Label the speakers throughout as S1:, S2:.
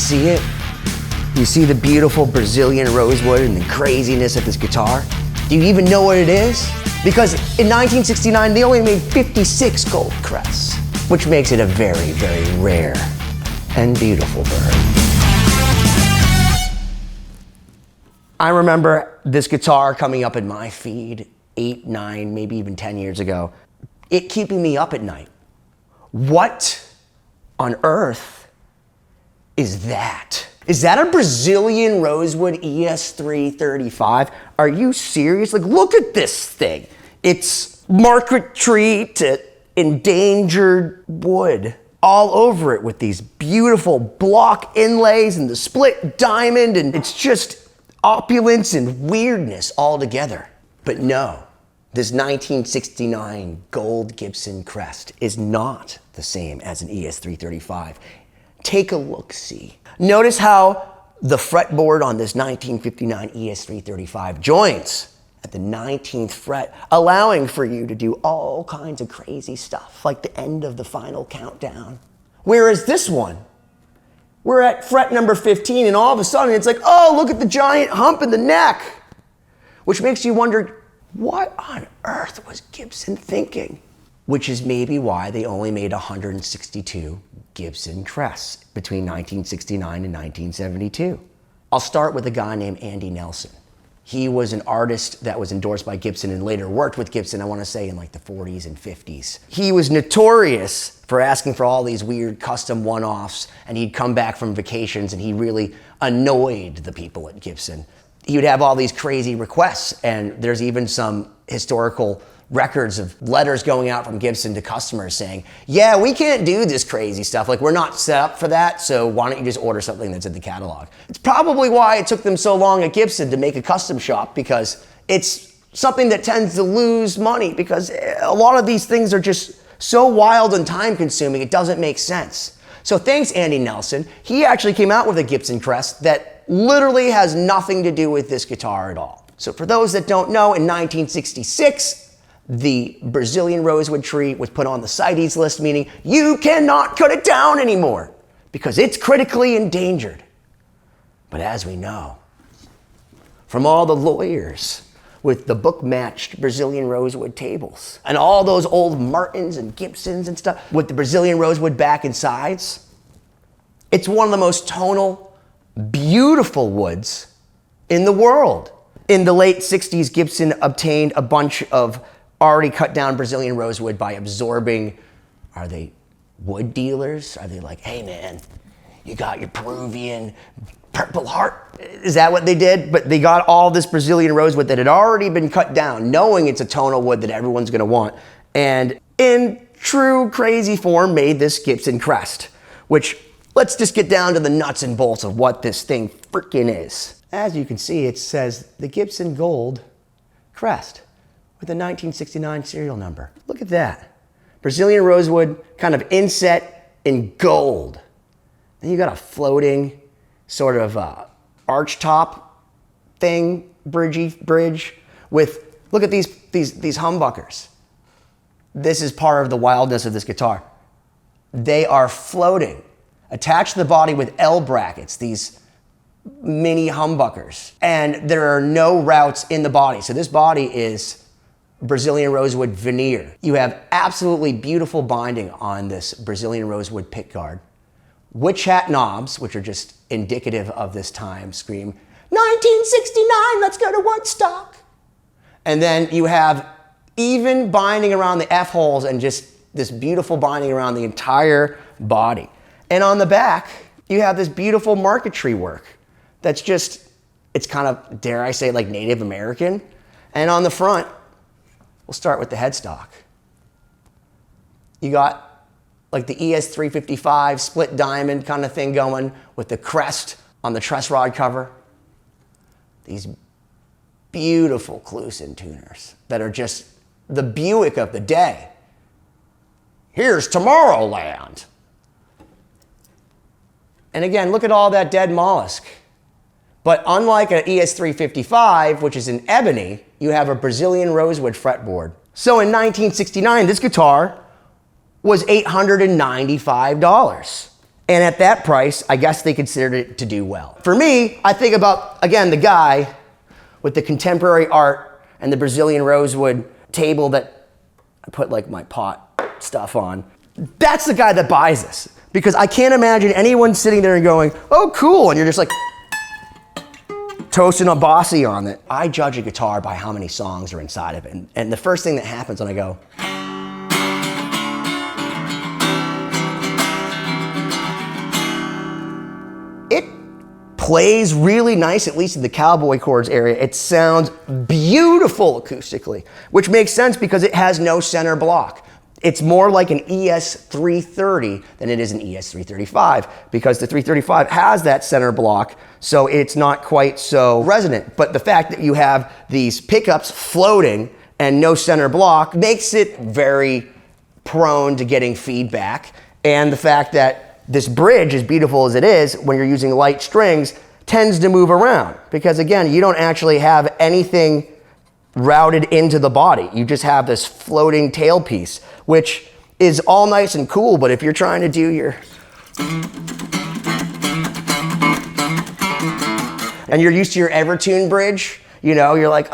S1: see it? You see the beautiful Brazilian rosewood and the craziness of this guitar? Do you even know what it is? Because in 1969, they only made 56 Gold Crests, which makes it a very, very rare and beautiful bird. I remember this guitar coming up in my feed 8, 9, maybe even 10 years ago. It keeping me up at night. What on earth is that? Is that a Brazilian Rosewood ES335? Are you serious? Like, look at this thing. It's marquetry to endangered wood all over it with these beautiful block inlays and the split diamond, and it's just opulence and weirdness all together. But no, this 1969 gold Gibson Crest is not the same as an ES335. Take a look-see. Notice how the fretboard on this 1959 ES335 joins at the 19th fret, allowing for you to do all kinds of crazy stuff, like the end of the final countdown. Whereas this one, we're at fret number 15, and all of a sudden it's like, oh, look at the giant hump in the neck, which makes you wonder, what on earth was Gibson thinking? Which is maybe why they only made 162 Gibson Crests between 1969 and 1972. I'll start with a guy named Andy Nelson. He was an artist that was endorsed by Gibson and later worked with Gibson, I want to say in like the 40s and 50s. He was notorious for asking for all these weird custom one-offs, and he'd come back from vacations and he really annoyed the people at Gibson. He would have all these crazy requests, and there's even some historical records of letters going out from Gibson to customers saying, yeah, we can't do this crazy stuff. Like, we're not set up for that, so why don't you just order something that's in the catalog? It's probably why it took them so long at Gibson to make a custom shop, because it's something that tends to lose money, because a lot of these things are just so wild and time consuming, it doesn't make sense. So thanks, Andy Nelson. He actually came out with a Gibson Crest that literally has nothing to do with this guitar at all. So for those that don't know, in 1966, the Brazilian rosewood tree was put on the CITES list, meaning you cannot cut it down anymore because it's critically endangered. But as we know, from all the lawyers with the book-matched Brazilian rosewood tables and all those old Martins and Gibsons and stuff with the Brazilian rosewood back and sides, it's one of the most tonal, beautiful woods in the world. In the late 60s, Gibson obtained a bunch of already cut down Brazilian rosewood by absorbing, are they wood dealers? Are they like, hey man, you got your Peruvian Purple Heart? Is that what they did? But they got all this Brazilian rosewood that had already been cut down, knowing it's a tonal wood that everyone's gonna want. And in true crazy form, made this Gibson Crest, which, let's just get down to the nuts and bolts of what this thing freaking is. As you can see, it says the Gibson Gold Crest with a 1969 serial number. Look at that. Brazilian rosewood, kind of inset in gold. Then you got a floating sort of arch top thing, bridge with, look at these humbuckers. This is part of the wildness of this guitar. They are floating, attached to the body with L brackets, these mini humbuckers. And there are no routes in the body. So this body is Brazilian rosewood veneer. You have absolutely beautiful binding on this Brazilian rosewood pickguard. Witch hat knobs, which are just indicative of this time, scream, 1969, let's go to Woodstock. And then you have even binding around the F-holes and just this beautiful binding around the entire body. And on the back, you have this beautiful marquetry work that's just, it's kind of, dare I say, like Native American. And on the front, we'll start with the headstock. You got like the ES355 split diamond kind of thing going with the crest on the truss rod cover. These beautiful Clusin tuners that are just the Buick of the day. Here's Tomorrowland. And again, look at all that dead mollusk. But unlike an ES355, which is in ebony, you have a Brazilian rosewood fretboard. So in 1969, this guitar was $895. And at that price, I guess they considered it to do well. For me, I think about, again, the guy with the contemporary art and the Brazilian rosewood table that I put like my pot stuff on. That's the guy that buys this. Because I can't imagine anyone sitting there and going, oh, cool, and you're just like toasting a bossy on it. I judge a guitar by how many songs are inside of it. And the first thing that happens when I go, it plays really nice, at least in the cowboy chords area. It sounds beautiful acoustically, which makes sense because it has no center block. It's more like an ES330 than it is an ES335 because the 335 has that center block, so it's not quite so resonant. But the fact that you have these pickups floating and no center block makes it very prone to getting feedback. And the fact that this bridge, as beautiful as it is, when you're using light strings, tends to move around. Because again, you don't actually have anything routed into the body. You just have this floating tailpiece, which is all nice and cool, but if you're trying to do your... and you're used to your Evertune bridge, you know, you're like,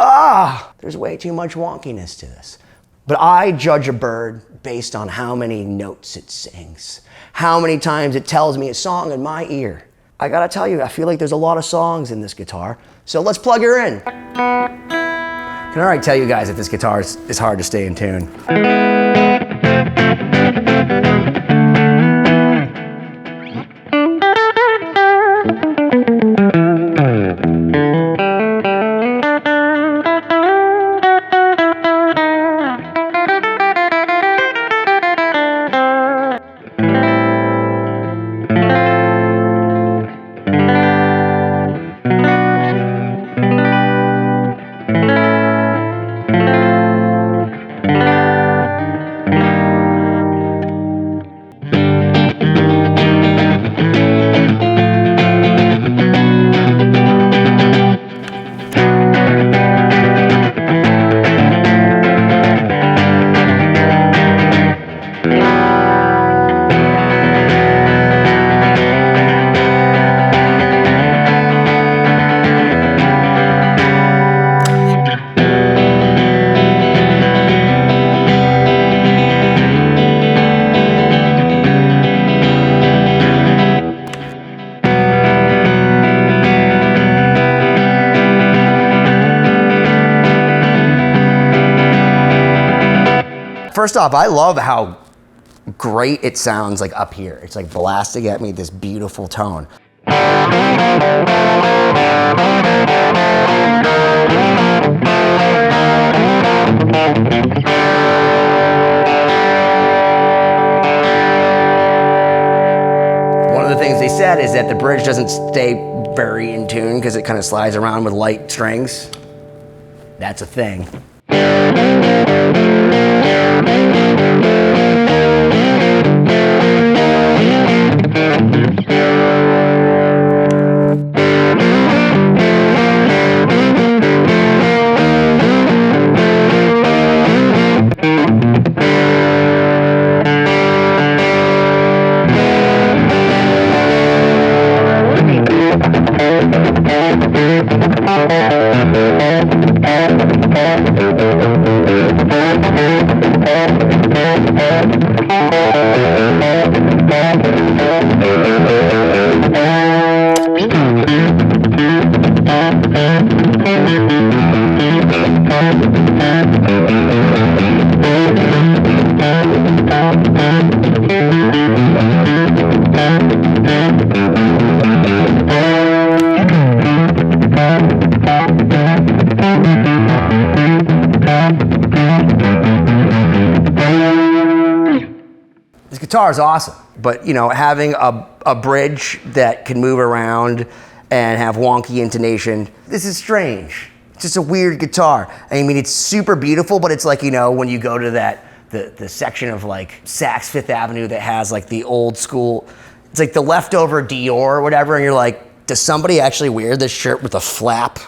S1: there's way too much wonkiness to this. But I judge a bird based on how many notes it sings, how many times it tells me a song in my ear. I gotta tell you, I feel like there's a lot of songs in this guitar, so let's plug her in. I can already tell you guys that this guitar is hard to stay in tune. First off, I love how great it sounds like up here. It's like blasting at me this beautiful tone. One of the things they said is that the bridge doesn't stay very in tune because it kind of slides around with light strings. That's a thing. This guitar is awesome, but you know, having a bridge that can move around and have wonky intonation, this is strange. It's just a weird guitar. I mean, it's super beautiful, but it's like, you know, when you go to the section of like Saks Fifth Avenue that has like the old school, it's like the leftover Dior or whatever, and you're like, does somebody actually wear this shirt with a flap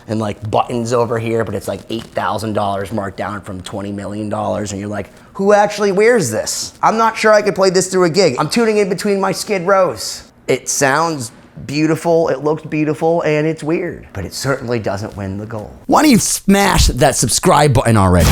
S1: and like buttons over here, but it's like $8,000 marked down from $20 million. And you're like, who actually wears this? I'm not sure I could play this through a gig. I'm tuning in between my Skid Rows. It sounds beautiful, it looks beautiful, and it's weird, but it certainly doesn't win the gold. Why don't you smash that subscribe button already?